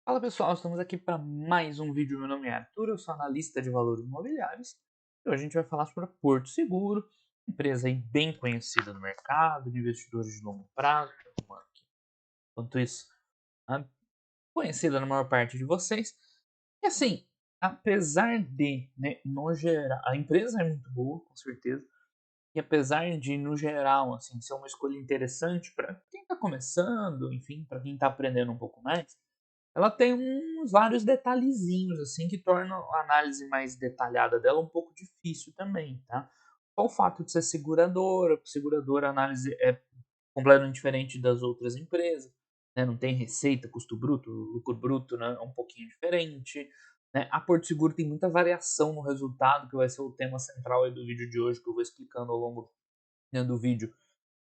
Fala pessoal, estamos aqui para mais um vídeo. Meu nome é Arthur, eu sou analista de valores imobiliários e hoje a gente vai falar sobre a Porto Seguro, empresa aí bem conhecida no mercado, de investidores de longo prazo, enquanto isso, né, conhecida na maior parte de vocês. E assim, apesar de, né, no geral, a empresa é muito boa, com certeza, e apesar de, no geral, assim, ser uma escolha interessante para quem está começando, enfim, para quem está aprendendo um pouco mais, ela tem uns vários detalhezinhos, assim, que tornam a análise mais detalhada dela um pouco difícil também, tá? Só o fato de ser seguradora, a análise é completamente diferente das outras empresas, né? Não tem receita, custo bruto, lucro bruto, né? É um pouquinho diferente, né? A Porto Seguro tem muita variação no resultado, que vai ser o tema central aí do vídeo de hoje, que eu vou explicando ao longo, né, do vídeo,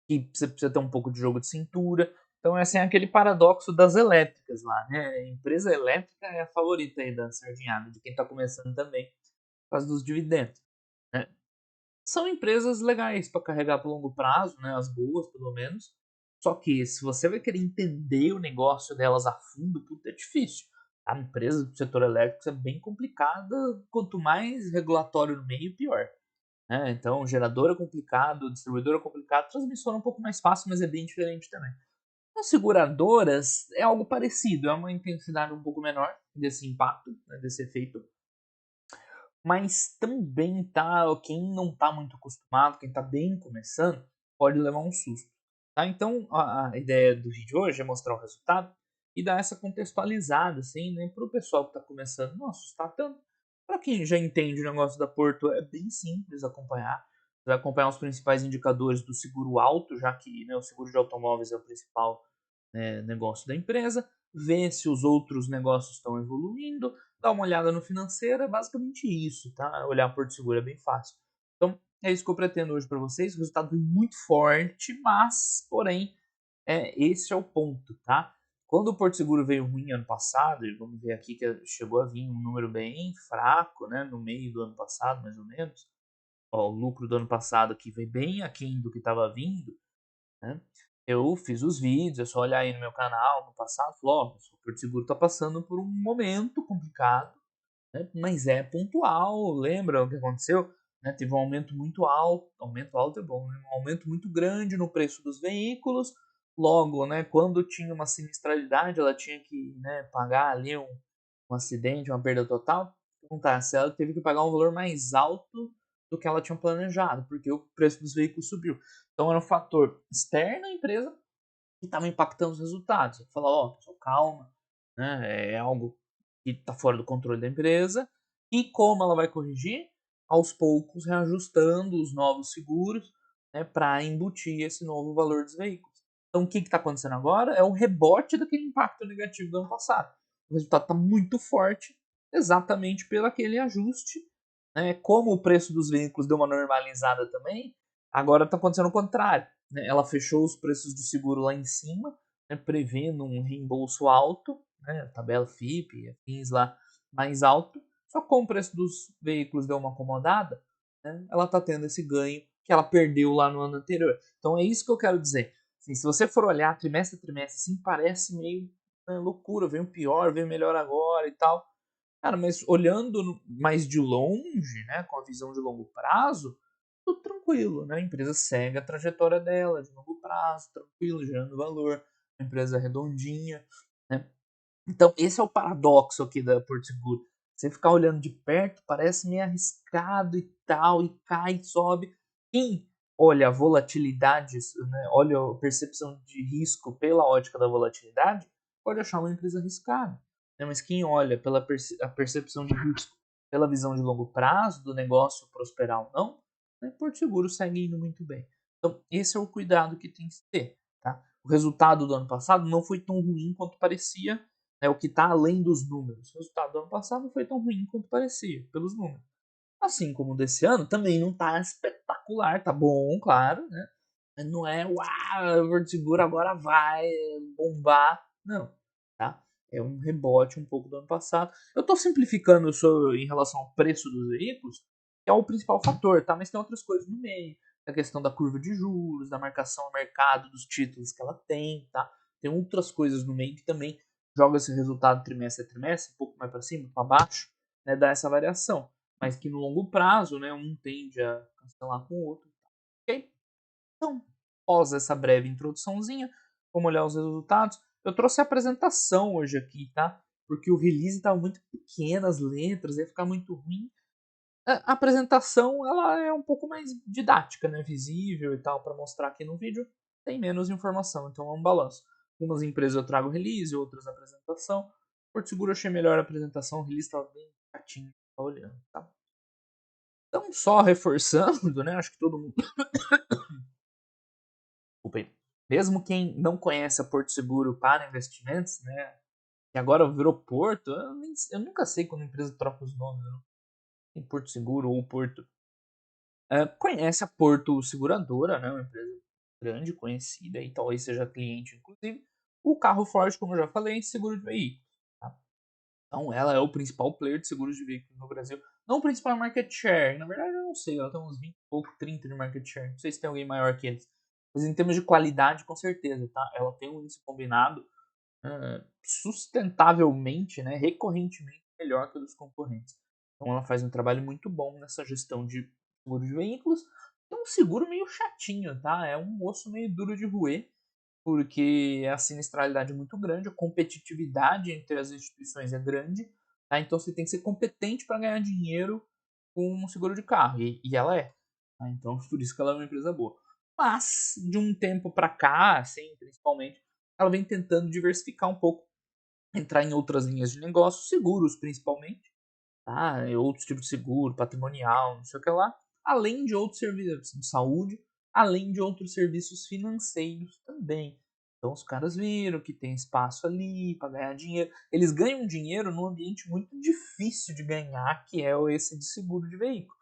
que você precisa ter um pouco de jogo de cintura. Então, assim, é aquele paradoxo das elétricas lá, né? A empresa elétrica é a favorita aí da sardinhada, de quem está começando também, por causa dos dividendos, né? São empresas legais para carregar para longo prazo, né? As boas, pelo menos. Só que se você vai querer entender o negócio delas a fundo, puta, é difícil. A empresa do setor elétrico é bem complicada, quanto mais regulatório no meio, pior. Então, gerador é complicado, distribuidor é complicado, transmissor é um pouco mais fácil, mas é bem diferente também. As seguradoras é algo parecido, é uma intensidade um pouco menor desse impacto, né, desse efeito, mas também tá, quem não está muito acostumado, quem está bem começando, pode levar um susto. Tá? Então, a ideia do vídeo hoje é mostrar o resultado e dar essa contextualizada, assim, né, para o pessoal que está começando não assustar tanto. Para quem já entende o negócio da Porto, é bem simples acompanhar. Você vai acompanhar os principais indicadores do seguro alto, já que, né, o seguro de automóveis é o principal, né, negócio da empresa, ver se os outros negócios estão evoluindo, dar uma olhada no financeiro, é basicamente isso, tá? Olhar Porto Seguro é bem fácil. Então, é isso que eu pretendo hoje para vocês. O resultado foi muito forte, mas, porém, esse é o ponto, tá? Quando o Porto Seguro veio ruim ano passado, e vamos ver aqui que chegou a vir um número bem fraco, né? No meio do ano passado, mais ou menos. Ó, o lucro do ano passado aqui veio bem aquém do que estava vindo, né? Eu fiz os vídeos, é só olhar aí no meu canal no passado, falou, ó, o Porto Seguro está passando por um momento complicado, né? Mas é pontual, lembra o que aconteceu? Né? Teve um aumento alto é bom, né? Um aumento muito grande no preço dos veículos, logo, né, quando tinha uma sinistralidade, ela tinha que, né, pagar ali um acidente, uma perda total, o que acontece? Ela teve que pagar um valor mais alto do que ela tinha planejado, porque o preço dos veículos subiu. Então era um fator externo à empresa que estava impactando os resultados. Eu falava, ó, pessoal, calma, né? É algo que está fora do controle da empresa. E como ela vai corrigir? Aos poucos, reajustando os novos seguros, né, para embutir esse novo valor dos veículos. Então, o que está acontecendo agora é o rebote daquele impacto negativo do ano passado. O resultado está muito forte, exatamente pelo aquele ajuste. Né? Como o preço dos veículos deu uma normalizada também, agora está acontecendo o contrário, né? Ela fechou os preços de seguro lá em cima, né, prevendo um reembolso alto, né, tabela FIP, afins lá mais alto. Só que como o preço dos veículos deu uma acomodada, né, ela está tendo esse ganho que ela perdeu lá no ano anterior. Então é isso que eu quero dizer. Assim, se você for olhar trimestre a trimestre, assim, parece meio, né, loucura, veio pior, veio melhor agora e tal. Cara, mas olhando mais de longe, né, com a visão de longo prazo, tudo tranquilo, né? A empresa segue a trajetória dela de longo prazo, tranquilo, gerando valor, a empresa redondinha, né? Então, esse é o paradoxo aqui da Porto Seguro. Você ficar olhando de perto parece meio arriscado e tal, e cai, sobe. Quem olha a volatilidade, né, olha a percepção de risco pela ótica da volatilidade, pode achar uma empresa arriscada. Né? Mas quem olha pela a percepção de risco pela visão de longo prazo do negócio prosperar ou não, né, Porto Seguro segue indo muito bem. Então, esse é o cuidado que tem que ter. Tá? O resultado do ano passado não foi tão ruim quanto parecia, né, o que está além dos números. O resultado do ano passado não foi tão ruim quanto parecia, pelos números. Assim como o desse ano, também não está espetacular, tá bom, claro, né? Mas não é, uau, o Porto Seguro agora vai bombar. Não, tá? É um rebote um pouco do ano passado. Eu estou simplificando isso em relação ao preço dos veículos, que é o principal fator, tá? Mas tem outras coisas no meio. A questão da curva de juros, da marcação ao mercado dos títulos que ela tem, tá? Tem outras coisas no meio que também joga esse resultado trimestre a trimestre, um pouco mais para cima, para baixo, né, dá essa variação. Mas que no longo prazo, né, um tende a cancelar com o outro. Ok? Então, após essa breve introduçãozinha, vamos olhar os resultados. Eu trouxe a apresentação hoje aqui, tá? Porque o release estava muito pequeno, as letras, ia ficar muito ruim. A apresentação ela é um pouco mais didática, né? Visível e tal, para mostrar aqui no vídeo. Tem menos informação, então é um balanço. Algumas empresas eu trago release, outras apresentação. Porto Seguro eu achei melhor a apresentação, o release estava bem chatinho, tá olhando, tá? Então, só reforçando, né? Acho que todo mundo. Desculpa. Mesmo quem não conhece a Porto Seguro para investimentos, né? Que agora virou Porto, eu nunca sei quando a empresa troca os nomes, né? Em Porto Seguro ou Porto. Conhece a Porto Seguradora, né? Uma empresa grande, conhecida, e talvez seja cliente, inclusive. O carro forte, como eu já falei, é seguro de veículos. Tá? Então, ela é o principal player de seguros de veículos no Brasil. Não o principal market share, na verdade, eu não sei, ela tem uns 20 e pouco, 30 de market share. Não sei se tem alguém maior que eles. Mas em termos de qualidade, com certeza, tá? Ela tem um índice combinado sustentavelmente, né, recorrentemente melhor que o dos concorrentes. Então ela faz um trabalho muito bom nessa gestão de seguro de veículos. É um seguro meio chatinho, tá? É um osso meio duro de roer, porque a sinistralidade é muito grande, a competitividade entre as instituições é grande, tá? Então você tem que ser competente para ganhar dinheiro com um seguro de carro, e ela é. Tá? Então por isso que ela é uma empresa boa. Mas de um tempo para cá, assim, principalmente, ela vem tentando diversificar um pouco, entrar em outras linhas de negócio, seguros principalmente, tá? Outros tipos de seguro, patrimonial, não sei o que lá, além de outros serviços de saúde, além de outros serviços financeiros também. Então os caras viram que tem espaço ali para ganhar dinheiro. Eles ganham dinheiro num ambiente muito difícil de ganhar, que é esse de seguro de veículo.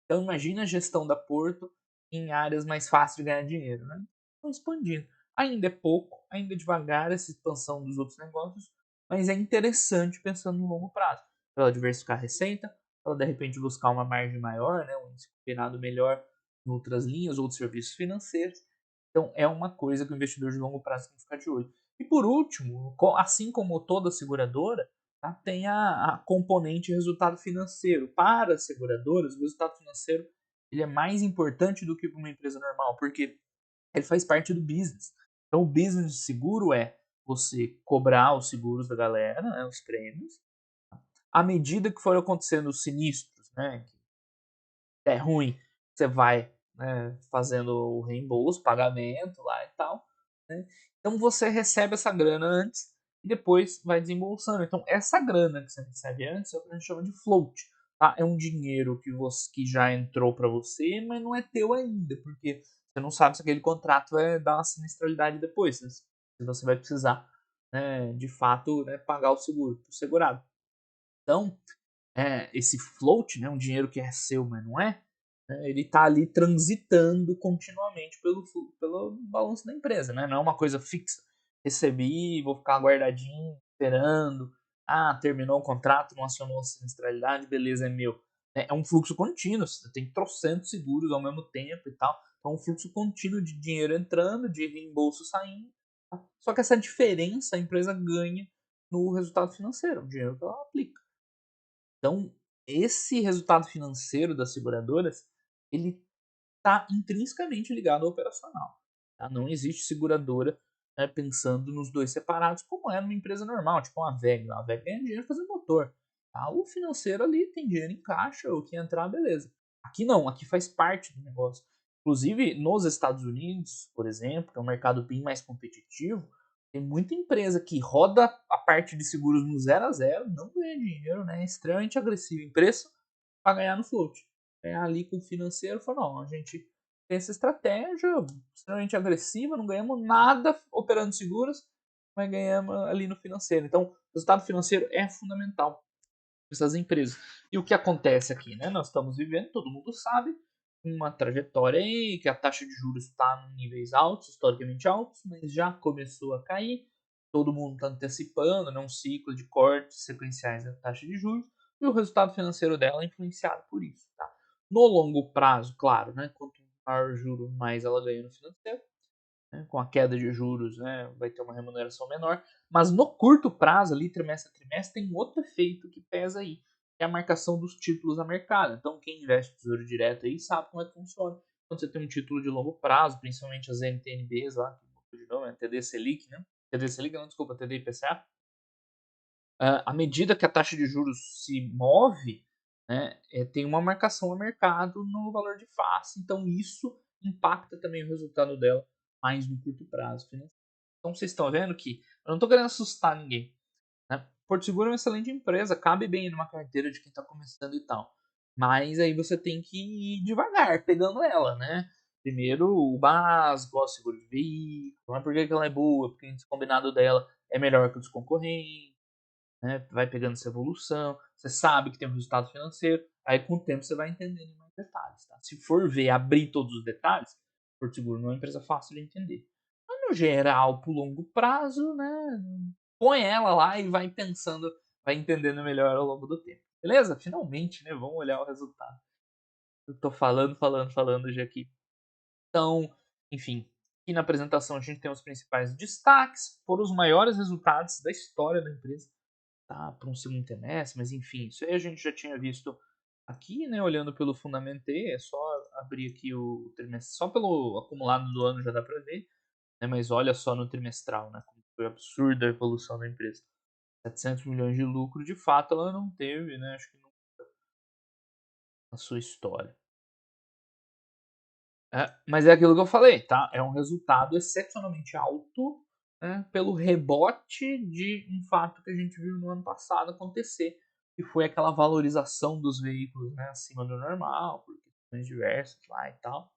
Então imagina a gestão da Porto em áreas mais fáceis de ganhar dinheiro, né? Estão expandindo. Ainda é pouco, ainda é devagar essa expansão dos outros negócios, mas é interessante pensando no longo prazo. Para ela diversificar a receita, para ela de repente buscar uma margem maior, né? Um índice combinado melhor em outras linhas, outros serviços financeiros. Então é uma coisa que o investidor de longo prazo tem que ficar de olho. E por último, assim como toda seguradora, tá, tem a componente resultado financeiro. Para as seguradoras, o resultado financeiro ele é mais importante do que para uma empresa normal, porque ele faz parte do business. Então o business de seguro é você cobrar os seguros da galera, né, os prêmios, à medida que for acontecendo os sinistros, né, é ruim, você vai, né, fazendo o reembolso, pagamento lá e tal, né? Então você recebe essa grana antes e depois vai desembolsando. Então essa grana que você recebe antes é o que a gente chama de float, tá? É um dinheiro que já entrou para você, mas não é teu ainda, porque você não sabe se aquele contrato vai dar uma sinistralidade depois, né? Se você vai precisar, né, de fato, né, pagar o seguro, o segurado. Então, esse float, né, um dinheiro que é seu, mas não é, né, ele está ali transitando continuamente pelo balanço da empresa, né? Não é uma coisa fixa. Recebi, vou ficar guardadinho, esperando. Ah, terminou o contrato, não acionou a sinistralidade, beleza, é meu. É um fluxo contínuo, você tem trocentos seguros ao mesmo tempo e tal. Então, é um fluxo contínuo de dinheiro entrando, de reembolso saindo. Tá? Só que essa diferença a empresa ganha no resultado financeiro, o dinheiro que ela aplica. Então, esse resultado financeiro das seguradoras, ele está intrinsecamente ligado ao operacional. Tá? Não existe seguradora, né, pensando nos dois separados, como é numa empresa normal, tipo uma VEG. A VEG ganha dinheiro fazendo motor. Tá? O financeiro ali tem dinheiro em caixa, o que entrar, beleza. Aqui não, aqui faz parte do negócio. Inclusive, nos Estados Unidos, por exemplo, que é um mercado bem mais competitivo, tem muita empresa que roda a parte de seguros no 0 a 0, não ganha dinheiro, né? É extremamente agressivo em preço para ganhar no float. Ganhar ali com o financeiro, falou, não, a gente tem essa estratégia extremamente agressiva, não ganhamos nada operando seguros, mas ganhamos ali no financeiro. Então, o resultado financeiro é fundamental para essas empresas. E o que acontece aqui, né? Nós estamos vivendo, todo mundo sabe, uma trajetória aí que a taxa de juros está em níveis altos, historicamente altos, mas já começou a cair. Todo mundo está antecipando, né, um ciclo de cortes sequenciais da taxa de juros, e o resultado financeiro dela é influenciado por isso. Tá? No longo prazo, claro, né, quanto maior o juro, mais ela ganha no financeiro. né? Com a queda de juros, né, vai ter uma remuneração menor. Mas no curto prazo, ali, trimestre a trimestre, tem outro efeito que pesa aí, que é a marcação dos títulos a mercado. Então, quem investe tesouro direto aí sabe como é que funciona. Quando você tem um título de longo prazo, principalmente as NTNBs lá, de nome, é TD Selic, né? TD Selic, não, desculpa, TD IPCA. À medida que a taxa de juros se move, né, tem uma marcação a mercado no valor de face, então isso impacta também o resultado dela mais no curto prazo. Então vocês estão vendo que eu não estou querendo assustar ninguém, né? Porto Seguro é uma excelente empresa, cabe bem numa carteira de quem está começando e tal, mas aí você tem que ir devagar pegando ela, né? Primeiro o básico, o seguro de veículo, não é porque ela é boa, porque o índice combinado dela é melhor que o dos concorrentes, né? Vai pegando essa evolução, você sabe que tem um resultado financeiro, aí com o tempo você vai entendendo mais detalhes. Tá? Se for ver, abrir todos os detalhes, Porto Seguro não é uma empresa fácil de entender. Mas no geral, para o longo prazo, né? Põe ela lá e vai pensando, vai entendendo melhor ao longo do tempo. Beleza? Finalmente, né? Vamos olhar o resultado. Eu tô falando já aqui. Então, enfim, aqui na apresentação a gente tem os principais destaques, foram os maiores resultados da história da empresa, tá? Para um segundo trimestre, mas enfim, isso aí a gente já tinha visto aqui, né? Olhando pelo Fundamentei, é só abrir aqui o trimestre, só pelo acumulado do ano já dá para ver, né? Mas olha só no trimestral, né? Como foi absurda a evolução da empresa. 700 milhões de lucro, de fato, ela não teve, né? Acho que nunca na sua história. Mas é aquilo que eu falei, tá? É um resultado excepcionalmente alto, né, pelo rebote de um fato que a gente viu no ano passado acontecer, que foi aquela valorização dos veículos, né, acima do normal, por questões diversas lá e tal.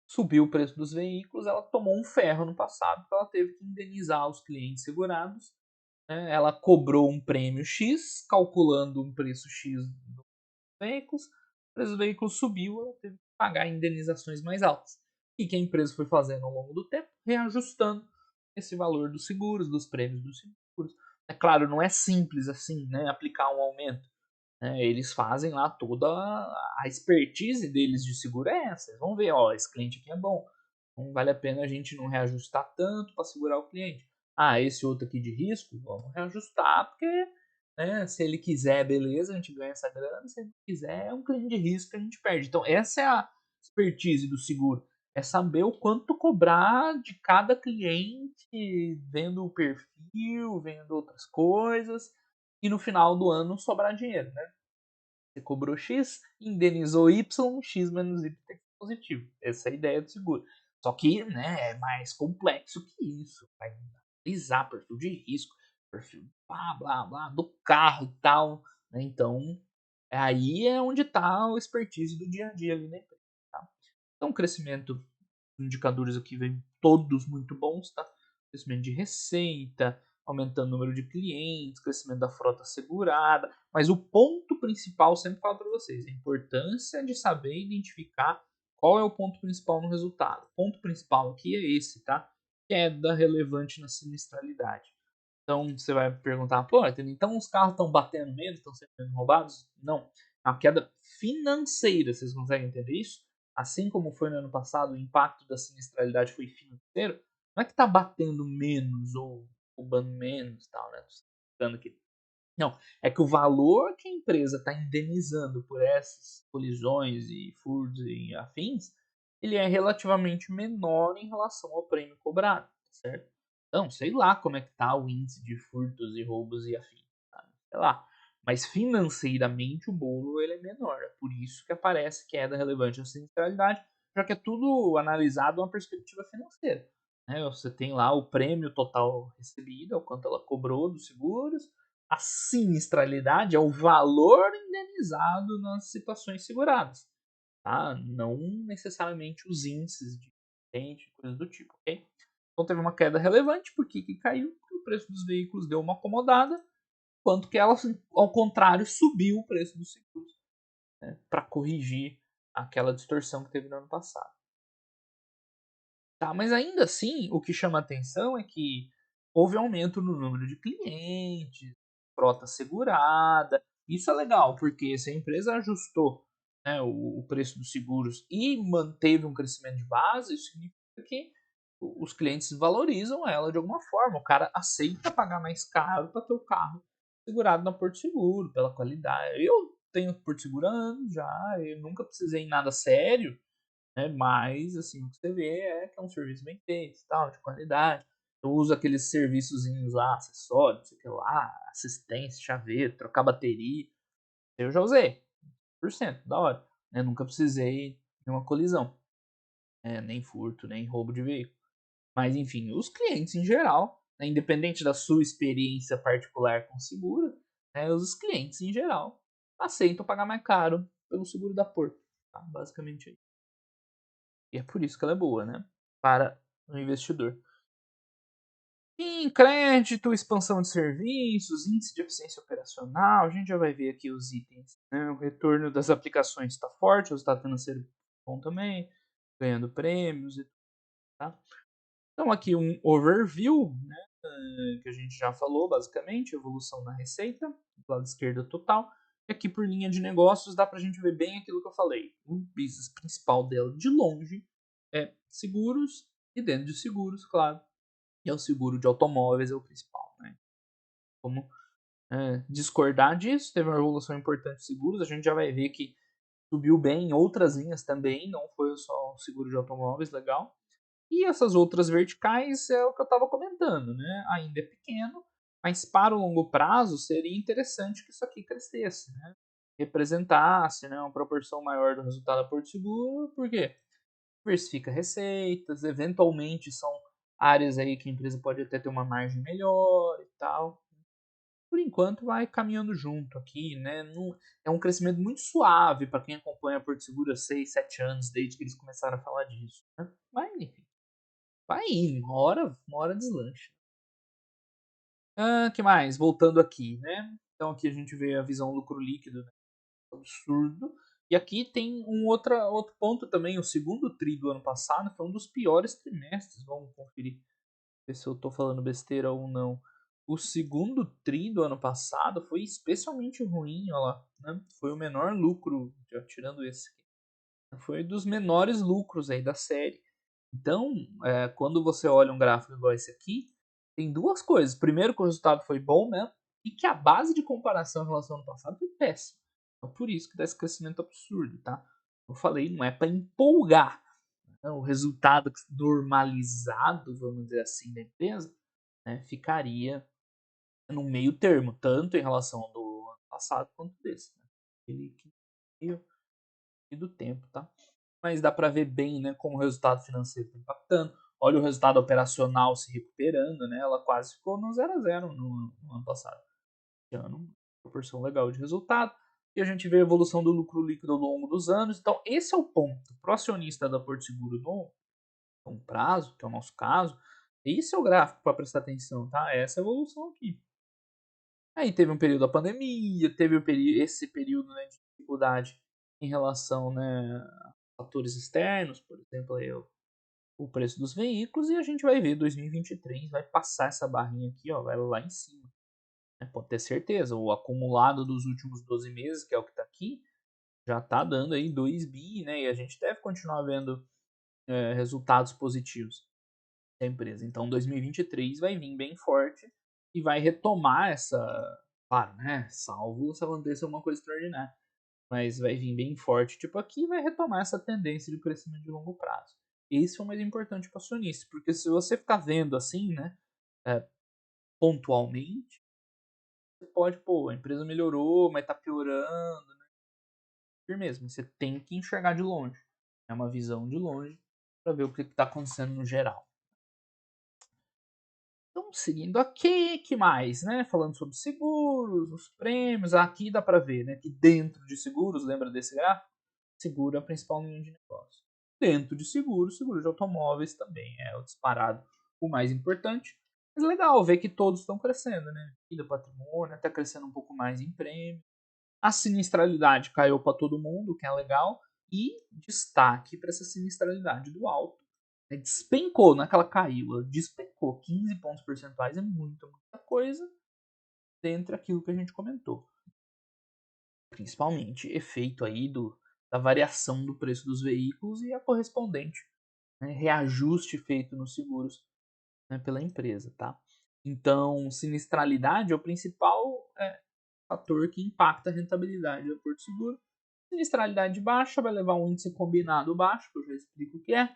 Subiu o preço dos veículos, ela tomou um ferro no passado, porque ela teve que indenizar os clientes segurados, né? Ela cobrou um prêmio X, calculando um preço X veículos, o preço do veículo subiu, ela teve que pagar indenizações mais altas. E que a empresa foi fazendo ao longo do tempo, reajustando esse valor dos seguros, dos prêmios dos seguros. É claro, não é simples assim, né, aplicar um aumento. Né? Eles fazem lá toda a expertise deles de seguro é essa. Eles vão ver, ó, esse cliente aqui é bom. Não vale a pena a gente não reajustar tanto para segurar o cliente. Ah, esse outro aqui de risco, vamos reajustar, porque né, se ele quiser, beleza, a gente ganha essa grana. Se ele não quiser, é um cliente de risco que a gente perde. Então, essa é a expertise do seguro. É saber o quanto cobrar de cada cliente, vendo o perfil, vendo outras coisas, e no final do ano sobrar dinheiro, né? Você cobrou X, indenizou Y, X menos Y tem que ser positivo. Essa é a ideia do seguro. Só que né, é mais complexo que isso. Vai analisar perfil de risco, perfil blá blá blá do carro e tal. Né? Então, aí é onde está o expertise do dia a dia ali na empresa. Tá? Então, o crescimento, indicadores aqui vêm todos muito bons, tá? Crescimento de receita, aumentando o número de clientes, crescimento da frota segurada, mas o ponto principal, sempre falo para vocês, a importância de saber identificar qual é o ponto principal no resultado. O ponto principal aqui é esse, tá? Queda relevante na sinistralidade. Então você vai perguntar, pô, então os carros estão batendo menos, estão sendo roubados? Não. É uma queda financeira, vocês conseguem entender isso? Assim como foi no ano passado, o impacto da sinistralidade foi financeiro, não é que está batendo menos ou roubando menos, tal, né? Tô aqui. Não, é que o valor que a empresa está indenizando por essas colisões e furtos e afins, ele é relativamente menor em relação ao prêmio cobrado, certo? Então, sei lá como é que tá o índice de furtos e roubos e afins, tá? Sei lá. Mas financeiramente o bolo ele é menor, é por isso que aparece queda relevante na sinistralidade, já que é tudo analisado uma perspectiva financeira. Né? Você tem lá o prêmio total recebido, é o quanto ela cobrou dos seguros, a sinistralidade é o valor indenizado nas situações seguradas, tá? Não necessariamente os índices de acidente, coisas do tipo, ok? Então teve uma queda relevante, por que caiu? Porque o preço dos veículos deu uma acomodada, quanto que ela, ao contrário, subiu o preço dos seguros, né? Para corrigir aquela distorção que teve no ano passado. Tá, mas ainda assim, o que chama atenção é que houve aumento no número de clientes, frota segurada. Isso é legal, porque se a empresa ajustou, né, o preço dos seguros e manteve um crescimento de base, isso significa que os clientes valorizam ela de alguma forma. O cara aceita pagar mais caro para ter o carro segurado na Porto Seguro, pela qualidade. Eu tenho Porto Seguro há anos já, eu nunca precisei em nada sério, né? Mas, assim, o que você vê é que é um serviço bem feito, tal, de qualidade. Eu uso aqueles serviçozinhos lá, acessórios, não sei o que lá, assistência, chaveiro, trocar bateria. Eu já usei, 100%, da hora. Eu nunca precisei de uma colisão, nem furto, nem roubo de veículo. Mas, enfim, os clientes em geral, né, independente da sua experiência particular com seguro, né, os clientes em geral aceitam pagar mais caro pelo seguro da Porto. Tá? Basicamente é isso. E é por isso que ela é boa, né? Para o investidor. Em crédito, expansão de serviços, índice de eficiência operacional, a gente já vai ver aqui os itens. Né? O retorno das aplicações está forte, o resultado financeiro bom também, ganhando prêmios. Tá? Então aqui um overview, né, que a gente já falou basicamente, evolução na receita, do lado esquerdo total. E aqui por linha de negócios dá para a gente ver bem aquilo que eu falei. O business principal dela de longe é seguros e dentro de seguros, claro, e é o seguro de automóveis é o principal. Né? Como discordar disso, teve uma evolução importante de seguros, a gente já vai ver que subiu bem em outras linhas também, não foi só o seguro de automóveis, legal. E essas outras verticais é o que eu estava comentando, né? Ainda é pequeno, mas para o longo prazo seria interessante que isso aqui crescesse, né? Representasse, né, uma proporção maior do resultado da Porto Seguro, por quê? Diversifica receitas, eventualmente são áreas aí que a empresa pode até ter uma margem melhor e tal. Por enquanto vai caminhando junto aqui, né? Não, é um crescimento muito suave para quem acompanha a Porto Seguro há 6, 7 anos, desde que eles começaram a falar disso. Né? Mas enfim. Vai indo, uma hora deslancha. Que mais? Voltando aqui, né? Então aqui a gente vê a visão lucro líquido, né? Absurdo. E aqui tem outro ponto também. O segundo tri do ano passado foi um dos piores trimestres. Vamos conferir ver se eu estou falando besteira ou não. O segundo tri do ano passado foi especialmente ruim, olha lá, né? Foi o menor lucro, já tirando esse aqui. Foi dos menores lucros aí da série. Então, quando você olha um gráfico igual esse aqui, tem duas coisas. Primeiro, que o resultado foi bom mesmo, e que a base de comparação em relação ao ano passado foi péssima. Então, por isso que dá esse crescimento absurdo, tá? Eu falei, não é para empolgar. Né? O resultado normalizado, vamos dizer assim, da empresa, né, ficaria no meio termo, tanto em relação ao do ano passado quanto desse. Né? Ele que meio do tempo, tá? Mas dá para ver bem, né, como o resultado financeiro está impactando. Olha o resultado operacional se recuperando, né? Ela quase ficou no 0 a 0 no ano passado. Esse ano, uma proporção legal de resultado. E a gente vê a evolução do lucro líquido ao longo dos anos. Então, esse é o ponto. Para o acionista da Porto Seguro no longo prazo, que é o nosso caso, esse é o gráfico para prestar atenção, tá? Essa é a evolução aqui. Aí teve um período da pandemia, teve esse período, né, de dificuldade em relação, né, a fatores externos, por exemplo, aí, o preço dos veículos, e a gente vai ver 2023 vai passar essa barrinha aqui, ó, vai lá em cima. Né? Pode ter certeza, o acumulado dos últimos 12 meses, que é o que está aqui, já está dando aí 2 bi, né? E a gente deve continuar vendo resultados positivos da empresa. Então 2023 vai vir bem forte e vai retomar essa, claro, né? Salvo se aconteça alguma coisa extraordinária. Mas vai vir bem forte, tipo aqui, e vai retomar essa tendência de crescimento de longo prazo. Isso é o mais importante para o acionista, porque se você ficar vendo assim, né, é, pontualmente, você pode, pô, a empresa melhorou, mas tá piorando, né? Firmeza, mas você tem que enxergar de longe. É uma visão de longe para ver o que está acontecendo no geral. Então, seguindo aqui, que mais, né? Falando sobre seguros, os prêmios, aqui dá para ver, né, que dentro de seguros, lembra desse gráfico? Seguro é a principal linha de negócio. Dentro de seguro, seguro de automóveis também é o disparado o mais importante. Mas legal ver que todos estão crescendo, né? Vida patrimônio, até crescendo um pouco mais em prêmio. A sinistralidade caiu para todo mundo, o que é legal. E destaque para essa sinistralidade do alto. Despencou, não é que ela caiu, ela despencou. 15 pontos percentuais é muita coisa dentro daquilo que a gente comentou. Principalmente efeito aí da variação do preço dos veículos e a correspondente né, reajuste feito nos seguros, né, pela empresa, tá? Então, sinistralidade é o principal fator que impacta a rentabilidade do Porto Seguro. Sinistralidade baixa vai levar um índice combinado baixo, que eu já explico o que é,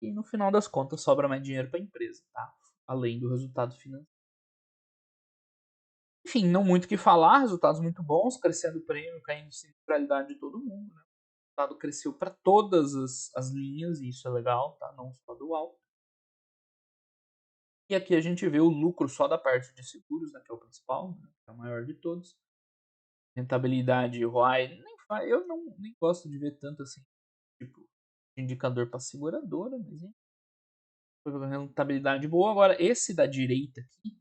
e no final das contas sobra mais dinheiro para a empresa, tá? Além do resultado financeiro. Enfim, não muito o que falar, resultados muito bons, crescendo o prêmio, caindo sinistralidade de todo mundo, né? O resultado cresceu para todas as linhas, e isso é legal, tá? Não só do alto. E aqui a gente vê o lucro só da parte de seguros, né, que é o principal, né, que é o maior de todos. Rentabilidade ROI, eu nem gosto de ver tanto assim, tipo, indicador para seguradora, mas rentabilidade boa. Agora, esse da direita aqui,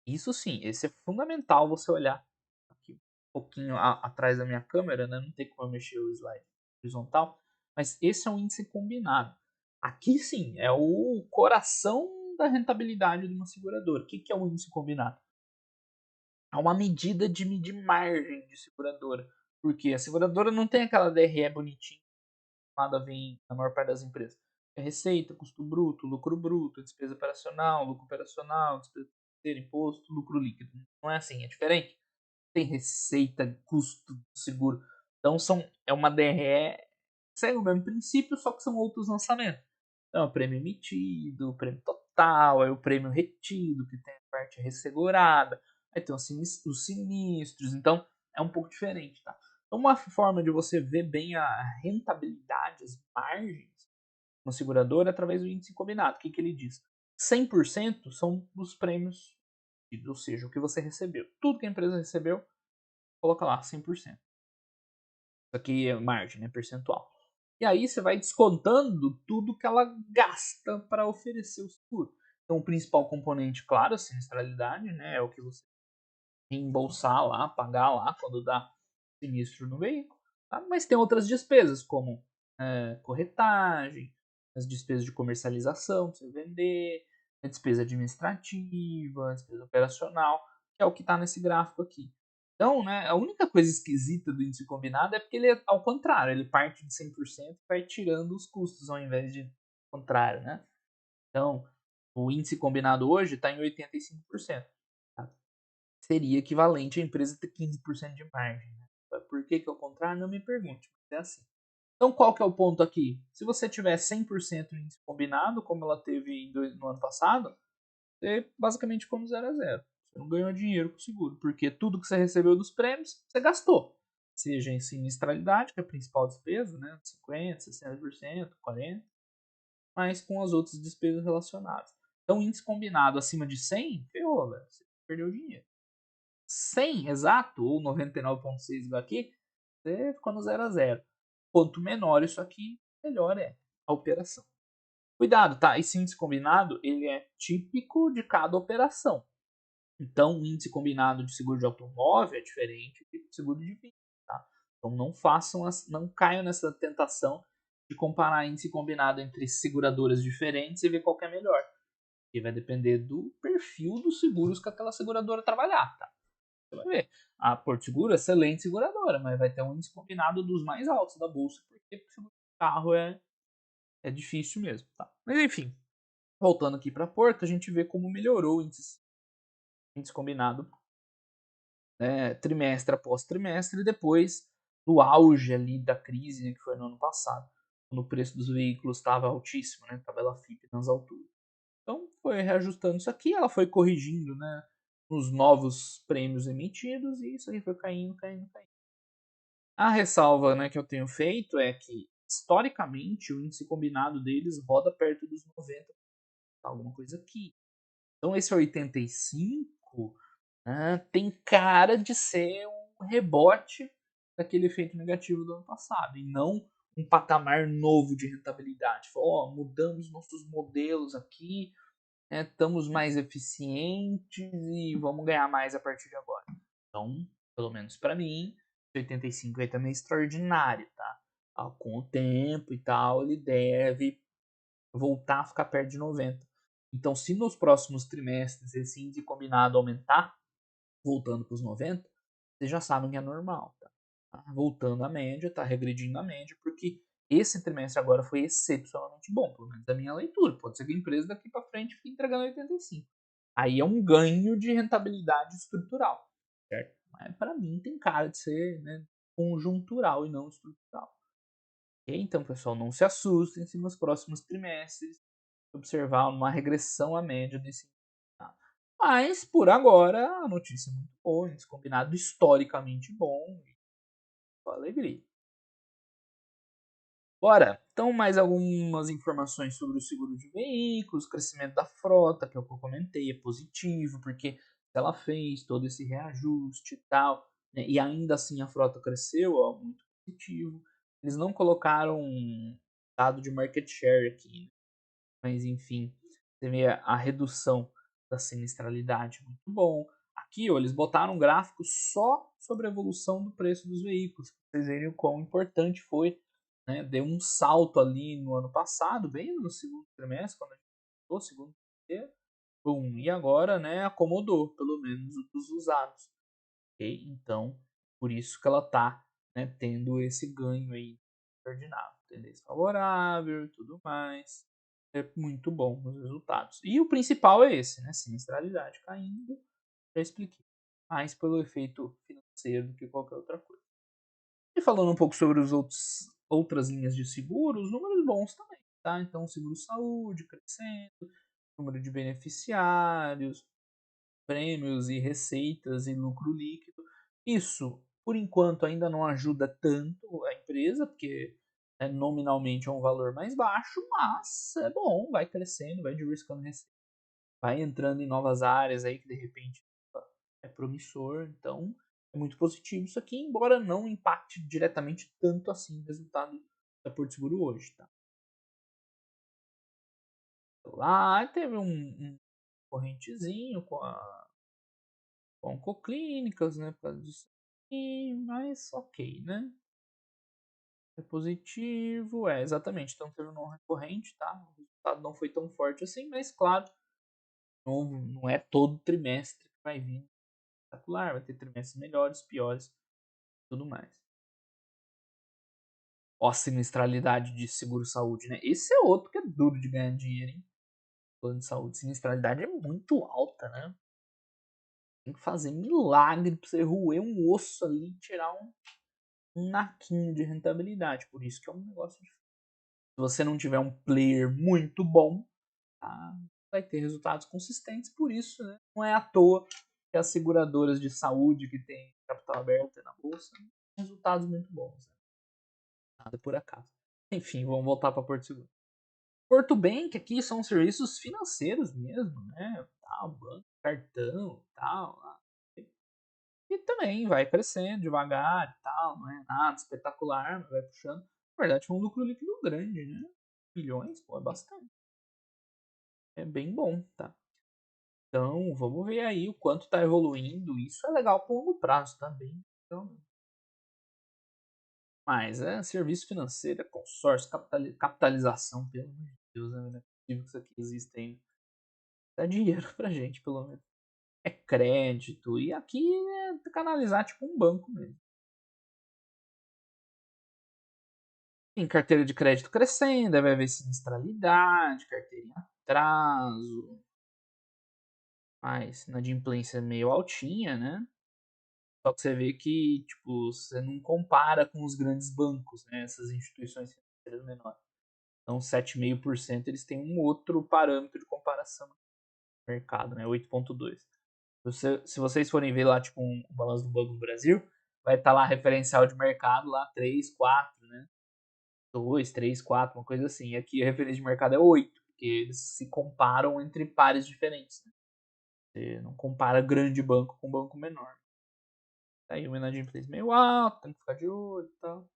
isso sim, esse é fundamental você olhar aqui um pouquinho atrás da minha câmera, né? Não tem como eu mexer o slide horizontal, mas esse é um índice combinado. Aqui sim, é o coração da rentabilidade de uma seguradora. O que é o índice combinado? É uma medida de medir margem de seguradora. Porque a seguradora não tem aquela DRE bonitinha, nada vem na maior parte das empresas. É receita, custo bruto, lucro bruto, despesa operacional, lucro operacional, despesa financeira, imposto, lucro líquido. Não é assim, é diferente. Tem receita, custo, seguro. Então é uma DRE, segue o mesmo princípio, só que são outros lançamentos. Então, é o prêmio emitido, o prêmio total, é o prêmio retido, que tem a parte ressegurada, aí tem os sinistros, então é um pouco diferente, tá? Então, uma forma de você ver bem a rentabilidade, as margens de uma seguradora é através do índice combinado. O que ele diz? 100% são dos prêmios, ou seja, o que você recebeu. Tudo que a empresa recebeu, coloca lá, 100%. Isso aqui é margem, né, percentual. E aí você vai descontando tudo que ela gasta para oferecer o seguro. Então, o principal componente, claro, a sinistralidade, né, é o que você reembolsar lá, pagar lá quando dá sinistro no veículo. Tá? Mas tem outras despesas, como corretagem, as despesas de comercialização, para você vender, a despesa administrativa, a despesa operacional, que é o que está nesse gráfico aqui. Então, né, a única coisa esquisita do índice combinado é porque ele é ao contrário, ele parte de 100% e vai tirando os custos ao invés de contrário, né? Então, o índice combinado hoje está em 85%. Tá? Seria equivalente a empresa ter 15% de margem. Né? Por que é o contrário? Não me pergunte, mas é assim. Então, qual que é o ponto aqui? Se você tiver 100% índice combinado, como ela teve no ano passado, você basicamente ficou no 0 a 0. Você não ganhou dinheiro com o seguro, porque tudo que você recebeu dos prêmios, você gastou. Seja em sinistralidade, que é a principal despesa, né? 50%, 60%, 40%, mas com as outras despesas relacionadas. Então, índice combinado acima de 100, ferrou, velho. Você perdeu dinheiro. 100 exato, ou 99,6 igual aqui, você ficou no 0 a 0. Quanto menor isso aqui, melhor é a operação. Cuidado, tá? Esse índice combinado, ele é típico de cada operação. Então, o índice combinado de seguro de automóvel é diferente do seguro de vida, tá? Então, não caiam nessa tentação de comparar índice combinado entre seguradoras diferentes e ver qual que é melhor. Porque vai depender do perfil dos seguros que aquela seguradora trabalhar, tá? Você vai ver. A Porto Seguro é excelente seguradora, mas vai ter um índice combinado dos mais altos da bolsa, porque o seguro de carro é difícil mesmo, tá? Mas enfim, voltando aqui para Porto, a gente vê como melhorou o índice combinado, né, trimestre após trimestre, e depois do auge ali da crise, né, que foi no ano passado, quando o preço dos veículos estava altíssimo, né, tabela FIP nas alturas. Então foi reajustando isso aqui, ela foi corrigindo, né, nos novos prêmios emitidos e isso aí foi caindo, caindo, caindo. A ressalva, né, que eu tenho feito é que historicamente o índice combinado deles roda perto dos 90, alguma coisa aqui. Então esse 85, né, tem cara de ser um rebote daquele efeito negativo do ano passado e não um patamar novo de rentabilidade. Mudamos nossos modelos aqui, né, estamos mais eficientes e vamos ganhar mais a partir de agora. Então, pelo menos para mim, 85 aí também é extraordinário, tá? Com o tempo e tal, ele deve voltar a ficar perto de 90. Então, se nos próximos trimestres esse índice combinado aumentar, voltando para os 90, vocês já sabem que é normal, tá? Voltando à média, tá regredindo à média, porque esse trimestre agora foi excepcionalmente bom, pelo menos da minha leitura. Pode ser que a empresa daqui para frente fique entregando 85. Aí é um ganho de rentabilidade estrutural, certo? Mas para mim tem cara de ser, né, conjuntural e não estrutural. Ok? Então, pessoal, não se assustem se nos próximos trimestres observar uma regressão à média desse indicador. Mas, por agora, a notícia é muito boa, esse combinado historicamente bom e com alegria. Bora! Então, mais algumas informações sobre o seguro de veículos, crescimento da frota, que é o que eu comentei, é positivo, porque ela fez todo esse reajuste e tal, né, e ainda assim a frota cresceu, ó, muito positivo. Eles não colocaram um dado de market share aqui, mas enfim, você vê a redução da sinistralidade, muito bom. Aqui, ó, eles botaram um gráfico só sobre a evolução do preço dos veículos, para vocês verem o quão importante foi, né? Deu um salto ali no ano passado, bem no segundo trimestre, quando a gente voltou, segundo trimestre, e agora, né, acomodou, pelo menos os usados. Okay? Então, por isso que ela está, né, tendo esse ganho aí ordinário, tendência favorável e tudo mais. É muito bom os resultados. E o principal é esse, né? Sinistralidade caindo. Já expliquei. Mais pelo efeito financeiro do que qualquer outra coisa. E falando um pouco sobre os outras linhas de seguros, números bons também, tá? Então, seguro saúde crescendo, número de beneficiários, prêmios e receitas e lucro líquido. Isso, por enquanto, ainda não ajuda tanto a empresa, porque nominalmente é um valor mais baixo, mas é bom, vai crescendo, vai diversificando receita, vai entrando em novas áreas aí que de repente é promissor. Então, é muito positivo isso aqui, embora não impacte diretamente tanto assim o resultado da Porto Seguro hoje, tá? Lá teve um correntezinho com oncoclínicas, né, por causa disso aqui, mas ok, né? É positivo, exatamente. Então teve um não recorrente, tá? O resultado não foi tão forte assim, mas claro, não é todo trimestre que vai vir espetacular, vai ter trimestres melhores, piores, tudo mais. Ó, a sinistralidade de seguro-saúde, né? Esse é outro que é duro de ganhar dinheiro, hein? Plano de saúde, sinistralidade é muito alta, né? Tem que fazer milagre pra você roer um osso ali e tirar um naquinho de rentabilidade. Por isso que é um negócio difícil. Se você não tiver um player muito bom, tá, vai ter resultados consistentes. Por isso, né, não é à toa que as seguradoras de saúde que têm capital aberto na bolsa têm resultados muito bons. Né? Nada por acaso. Enfim, vamos voltar para Porto Seguro. Porto Bank aqui são serviços financeiros mesmo, né? Tal, banco, cartão, tal. E também vai crescendo devagar e tal, não é nada espetacular, mas vai puxando. Na verdade, foi um lucro líquido grande, né? Bilhões, pô, é bastante. É bem bom, tá? Então, vamos ver aí o quanto está evoluindo. Isso é legal para o longo prazo também. Então, mas serviço financeiro, é consórcio, capitalização, pelo amor de Deus, né? Não é possível que isso aqui exista ainda. Dá dinheiro pra gente, pelo menos. É crédito. E aqui é canalizar tipo um banco mesmo. Tem carteira de crédito crescendo, vai haver sinistralidade, carteira em atraso. Mas inadimplência meio altinha, né? Só que você vê que, tipo, você não compara com os grandes bancos, né? Essas instituições financeiras menores. Então, 7,5% eles têm um outro parâmetro de comparação no mercado, né? 8,2%. Se vocês forem ver lá, tipo, o balanço do Banco do Brasil, vai estar lá referencial de mercado lá 3, 4, né? 2, 3, 4, uma coisa assim. E aqui a referência de mercado é 8, porque eles se comparam entre pares diferentes. Né? Você não compara grande banco com banco menor. Aí o inadimplência meio alto, tem que ficar de olho e tal.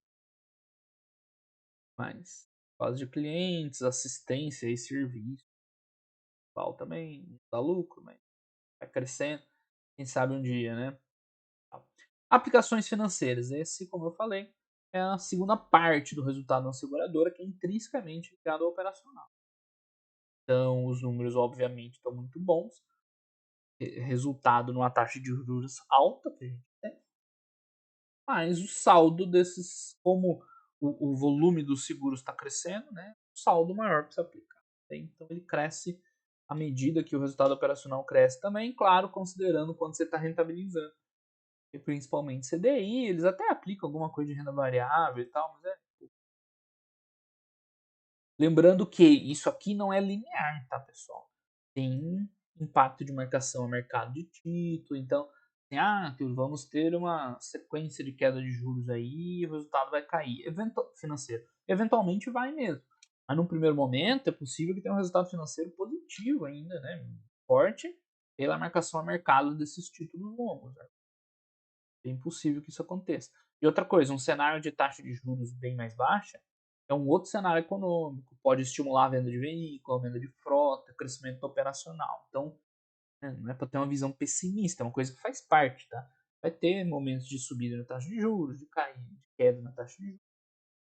Mas, base de clientes, assistência e serviço. Qual também dá lucro, mas vai crescendo. Quem sabe um dia, né? Aplicações financeiras. Esse, como eu falei, é a segunda parte do resultado da seguradora, que é intrinsecamente ligado ao operacional. Então, os números, obviamente, estão muito bons. Resultado numa taxa de juros alta que a gente tem. Mas o saldo desses, como o volume dos seguros está crescendo, né, o saldo maior para se aplicar. Então ele cresce à medida que o resultado operacional cresce também, claro, considerando quanto você está rentabilizando. E principalmente CDI, eles até aplicam alguma coisa de renda variável e tal, mas lembrando que isso aqui não é linear, tá, pessoal? Tem impacto de marcação a mercado de título, então, vamos ter uma sequência de queda de juros aí, o resultado vai cair, financeiro. Eventualmente vai mesmo, mas num primeiro momento é possível que tenha um resultado financeiro positivo ainda, né? Forte pela marcação a mercado desses títulos longos. Né? É impossível que isso aconteça. E outra coisa, um cenário de taxa de juros bem mais baixa é um outro cenário econômico, pode estimular a venda de veículo, a venda de frota, crescimento operacional. Então, não é para ter uma visão pessimista, é uma coisa que faz parte, tá? Vai ter momentos de subida na taxa de juros, de cair, de queda na taxa de juros.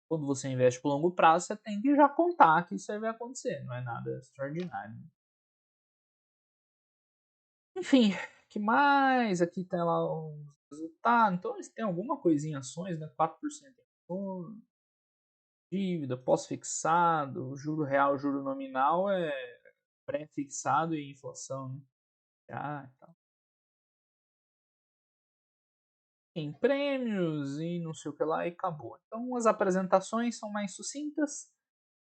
Quando você investe por longo prazo, você tem que já contar que isso aí vai acontecer, não é nada extraordinário. Enfim, que mais? Aqui tem lá uns resultados. Então eles têm alguma coisinha em ações, né? 4% em ações, dívida, pós-fixado, juro real, juro nominal é pré-fixado e inflação, né? Tal. Em prêmios e não sei o que lá e acabou. Então as apresentações são mais sucintas,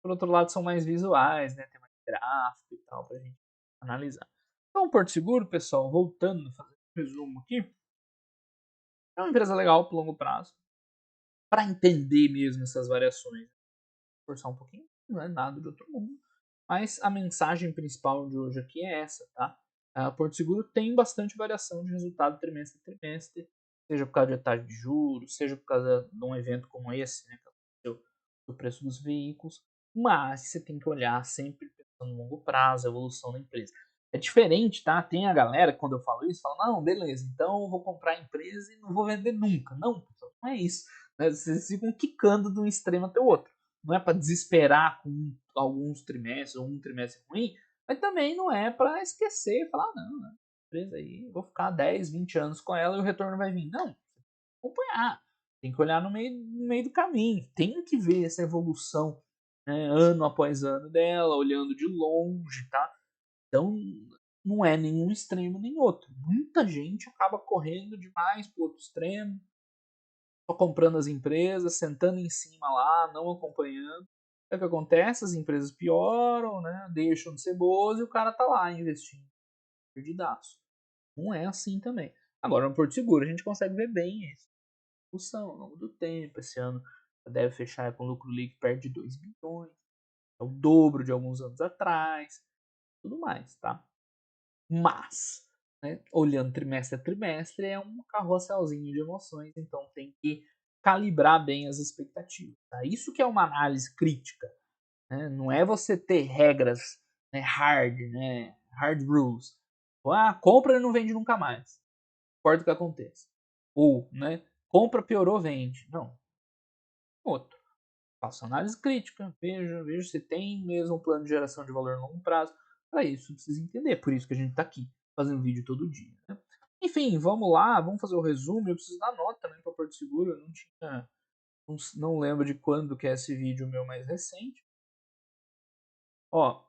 por outro lado são mais visuais, né? Tem mais gráfico e tal pra gente analisar. Então o Porto Seguro, pessoal, voltando, fazer um resumo aqui, é uma empresa legal para longo prazo. Para entender mesmo essas variações, forçar um pouquinho, não é nada de outro mundo. Mas a mensagem principal de hoje aqui é essa, tá? A Porto Seguro tem bastante variação de resultado trimestre a trimestre, seja por causa de taxa de juros, seja por causa de um evento como esse, né, que aconteceu do preço dos veículos, mas você tem que olhar sempre pensando no longo prazo, a evolução da empresa. É diferente, tá? Tem a galera que quando eu falo isso, fala, não, beleza, então eu vou comprar a empresa e não vou vender nunca. Não, pessoal, não é isso. Né? Vocês ficam quicando de um extremo até o outro. Não é para desesperar com alguns trimestres ou um trimestre ruim, mas também não é para esquecer e falar, não, né? Empresa aí, vou ficar 10, 20 anos com ela e o retorno vai vir. Não, acompanhar. Tem que olhar no meio do caminho. Tem que ver essa evolução, né, ano após ano dela, olhando de longe, tá? Então, não é nenhum extremo nem outro. Muita gente acaba correndo demais para o outro extremo, só comprando as empresas, sentando em cima lá, não acompanhando. É o que acontece, as empresas pioram, né? Deixam de ser boas e o cara tá lá investindo, perdidaço. Não é assim também. Agora, no Porto Seguro, a gente consegue ver bem isso. Discussão ao longo do tempo. Esse ano deve fechar com lucro líquido perto de 2 bilhões. É o dobro de alguns anos atrás. Tudo mais, tá? Mas, né, olhando trimestre a trimestre, é um carrosselzinho de emoções, então tem que calibrar bem as expectativas. Tá? Isso que é uma análise crítica. Né? Não é você ter regras, né, hard rules. Compra e não vende nunca mais. Não importa o que aconteça. Ou, né, compra, piorou, vende. Não. Outro. Faço análise crítica, vejo se tem mesmo um plano de geração de valor a longo prazo. Para isso, precisa entender. Por isso que a gente está aqui, fazendo vídeo todo dia. Né? Enfim, vamos lá, vamos fazer o resumo. Eu preciso dar nota, né, para Porto Seguro. Eu não tinha, não lembro de quando que é esse vídeo meu mais recente. Ó,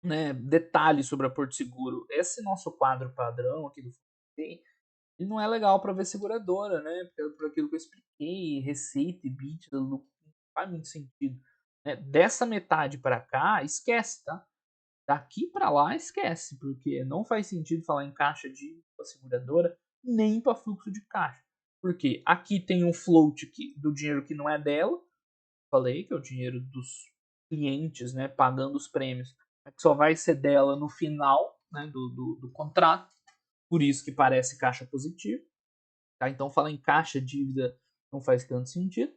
né, detalhes sobre a Porto Seguro. Esse nosso quadro padrão aqui do ele não é legal para ver seguradora, né? Por aquilo que eu expliquei, receita e EBITDA, não faz muito sentido. Né? Dessa metade para cá, esquece, tá? Daqui para lá, esquece, porque não faz sentido falar em caixa de seguradora nem para fluxo de caixa. Porque aqui tem um float do dinheiro que não é dela, falei que é o dinheiro dos clientes, né, pagando os prêmios, que só vai ser dela no final, né, do contrato, por isso que parece caixa positivo. Tá? Então, falar em caixa, dívida não faz tanto sentido.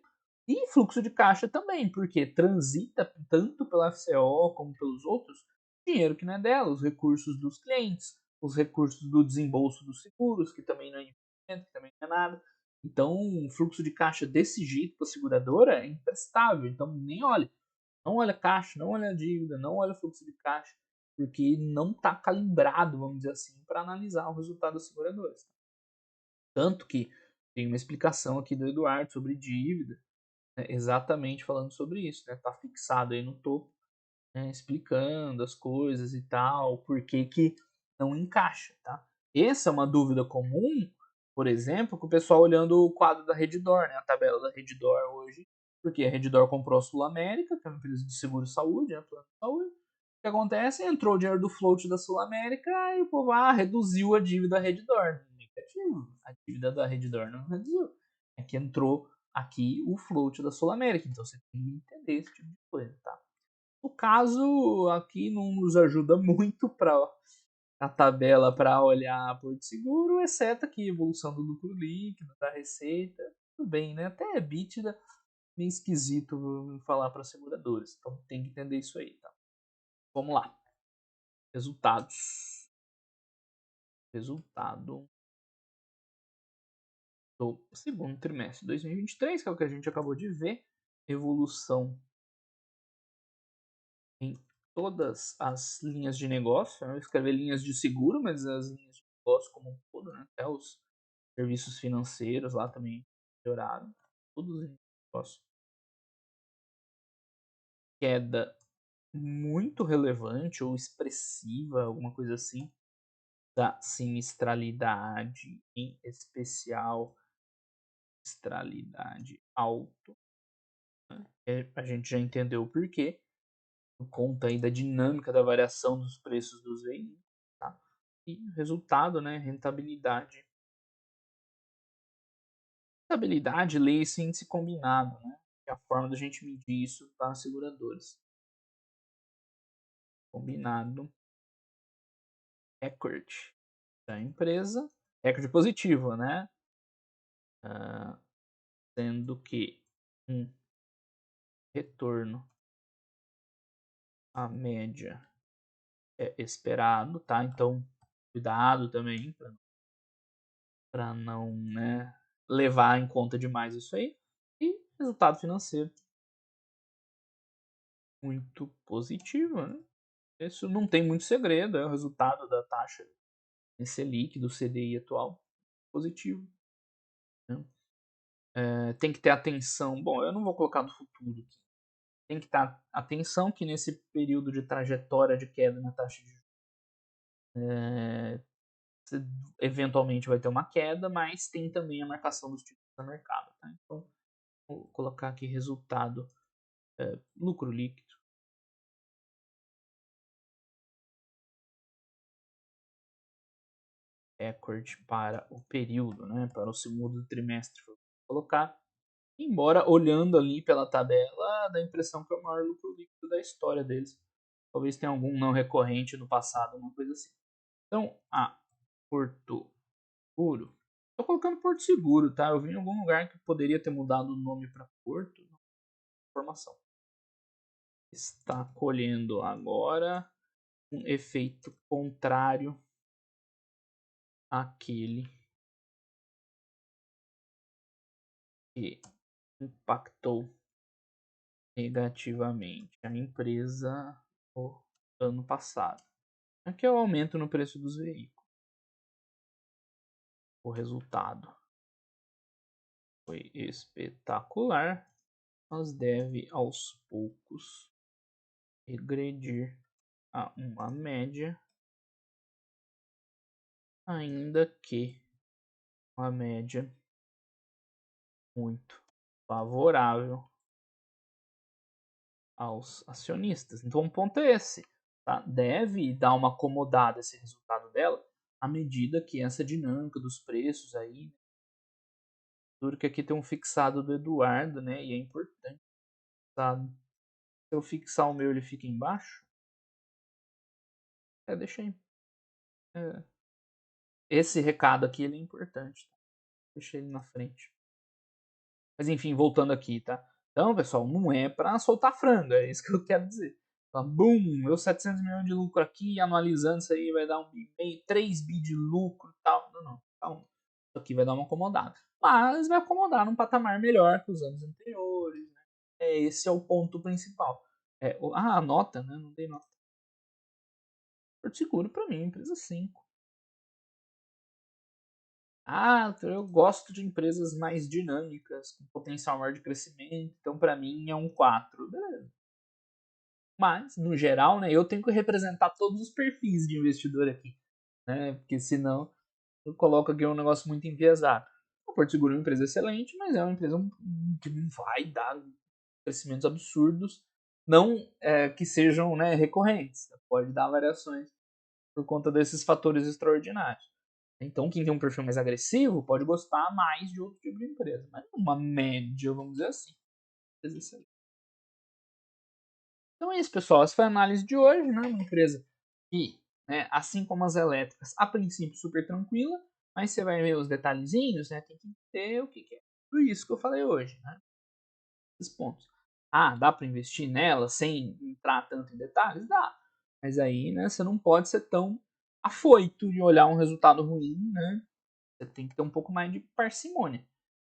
E fluxo de caixa também, porque transita tanto pela FCO como pelos outros dinheiro que não é dela, os recursos dos clientes, os recursos do desembolso dos seguros, que também não é investimento, que também não é nada. Então, um fluxo de caixa desse jeito para a seguradora é imprestável. Então, nem olha. Não olha caixa, não olha dívida, não olha fluxo de caixa, porque não está calibrado, vamos dizer assim, para analisar o resultado das seguradoras. Tanto que tem uma explicação aqui do Eduardo sobre dívida. né, exatamente falando sobre isso, né? Tá fixado aí no topo, né, explicando as coisas e tal, por que que não encaixa, tá? Essa é uma dúvida comum, por exemplo, com o pessoal olhando o quadro da Reddor, né, a tabela da Reddor hoje, porque a Reddor comprou a Sul América, que é uma empresa de seguro-saúde, né, plano de saúde. O que acontece? Entrou o dinheiro do float da Sul América e o povo reduziu a dívida da Reddor. Negativo. A dívida da Reddor não reduziu. É que entrou aqui o float da Sul América, então você tem que entender esse tipo de coisa, tá? O caso aqui não nos ajuda muito para a tabela para olhar Porto Seguro, exceto aqui evolução do lucro líquido, da receita, tudo bem, né? Até EBITDA, meio esquisito falar para seguradores, então tem que entender isso aí, tá? Vamos lá. Resultados. Resultado do segundo trimestre de 2023, que é o que a gente acabou de ver. Evolução em todas as linhas de negócio. Eu escrevi linhas de seguro, mas as linhas de negócio como um todo, né? Até os serviços financeiros lá também melhoraram. Todos os negócios. Queda muito relevante ou expressiva, alguma coisa assim, da sinistralidade, em especial sinistralidade alto. A gente já entendeu o porquê, por conta aí da dinâmica da variação dos preços dos veículos, tá? E resultado, né, rentabilidade. Rentabilidade, lei esse índice combinado, né? É a forma da gente medir isso para seguradores. Combinado, recorde da empresa, recorde positivo, né? Sendo que um retorno à média é esperado, tá? Então, cuidado também para não, né, levar em conta demais isso aí. E resultado financeiro muito positivo, né? Isso não tem muito segredo, é o resultado da taxa Selic do CDI atual positivo. Né? Tem que ter atenção. Bom, eu não vou colocar no futuro aqui. Tem que ter atenção que nesse período de trajetória de queda na taxa de juros, eventualmente vai ter uma queda, mas tem também a marcação dos títulos no mercado. Tá? Então, vou colocar aqui resultado, lucro líquido, recorde para o período, né? Para o segundo trimestre. Vou colocar, embora olhando ali pela tabela, dá a impressão que é o maior lucro líquido da história deles. Talvez tenha algum não recorrente no passado, uma coisa assim. Então, Porto Seguro. Estou colocando Porto Seguro, tá? Eu vi em algum lugar que poderia ter mudado o nome para Porto. Informação. Está colhendo agora um efeito contrário àquele que impactou negativamente a empresa no ano passado. Aqui é o aumento no preço dos veículos. O resultado foi espetacular, mas deve aos poucos regredir a uma média, ainda que uma média muito favorável aos acionistas. Então, o ponto é esse. Tá? Deve dar uma acomodada esse resultado dela à medida que essa dinâmica dos preços aí. Duro que aqui tem um fixado do Eduardo, né? E é importante. Sabe? Se eu fixar o meu, ele fica embaixo. Deixa aí. Esse recado aqui ele é importante. Tá? Deixa ele na frente. Mas enfim, voltando aqui, tá? Então, pessoal, não é para soltar frango, é isso que eu quero dizer. Então, boom, meu 700 milhões de lucro aqui, anualizando isso aí vai dar 1,5, 3 bi de lucro e tal. Não, calma. Isso aqui vai dar uma acomodada. Mas vai acomodar num patamar melhor que os anos anteriores. Né? Esse é o ponto principal. A nota, né? Não dei nota. Porto Seguro para mim, empresa 5. Ah, eu gosto de empresas mais dinâmicas, com potencial maior de crescimento, então para mim é um 4. Beleza. Mas, no geral, né, eu tenho que representar todos os perfis de investidor aqui, né? Porque senão eu coloco aqui um negócio muito enviesado. O Porto Seguro é uma empresa excelente, mas é uma empresa que não vai dar crescimentos absurdos, não que sejam, né, recorrentes. Pode dar variações por conta desses fatores extraordinários. Então, quem tem um perfil mais agressivo pode gostar mais de outro tipo de empresa, mas uma média, vamos dizer assim. Então é isso, pessoal. Essa foi a análise de hoje, né? Uma empresa que, né, assim como as elétricas, a princípio super tranquila, mas você vai ver os detalhezinhos, né? Tem que ter o que é tudo isso que eu falei hoje, né? Esses pontos. Ah, dá para investir nela sem entrar tanto em detalhes? Dá. Mas aí, né, você não pode ser tão afoito de olhar um resultado ruim, né? Você tem que ter um pouco mais de parcimônia.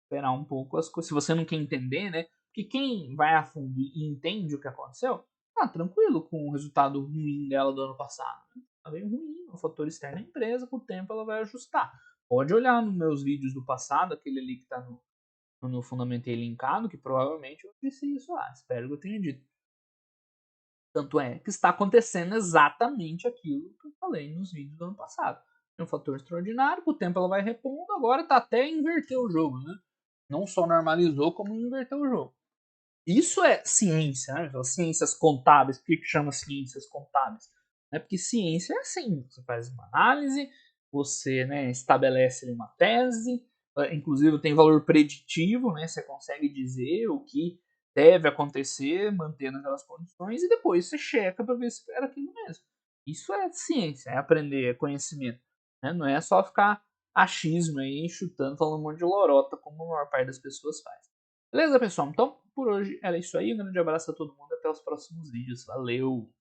Esperar um pouco as coisas. Se você não quer entender, né? Porque quem vai a fundo e entende o que aconteceu, tá tranquilo com o resultado ruim dela do ano passado. Né? Tá bem ruim, o fator externo da empresa, com o tempo ela vai ajustar. Pode olhar nos meus vídeos do passado, aquele ali que tá no Fundamentei linkado, que provavelmente eu disse isso lá. Espero que eu tenha dito. Tanto é que está acontecendo exatamente aquilo que eu falei nos vídeos do ano passado. É um fator extraordinário, com o tempo ela vai repondo, agora tá até inverter o jogo, né? Não só normalizou, como inverteu o jogo. Isso é ciência, né? Ciências contábeis. Por que chama ciências contábeis? É porque ciência é assim: você faz uma análise, você, né, estabelece uma tese, inclusive tem valor preditivo, né? Você consegue dizer o que deve acontecer, mantendo aquelas condições, e depois você checa para ver se era aquilo mesmo. Isso é ciência, é aprender, é conhecimento. Né? Não é só ficar achismo aí, chutando, falando um monte de lorota, como a maior parte das pessoas faz. Beleza, pessoal? Então, por hoje era isso aí. Um grande abraço a todo mundo. Até os próximos vídeos. Valeu!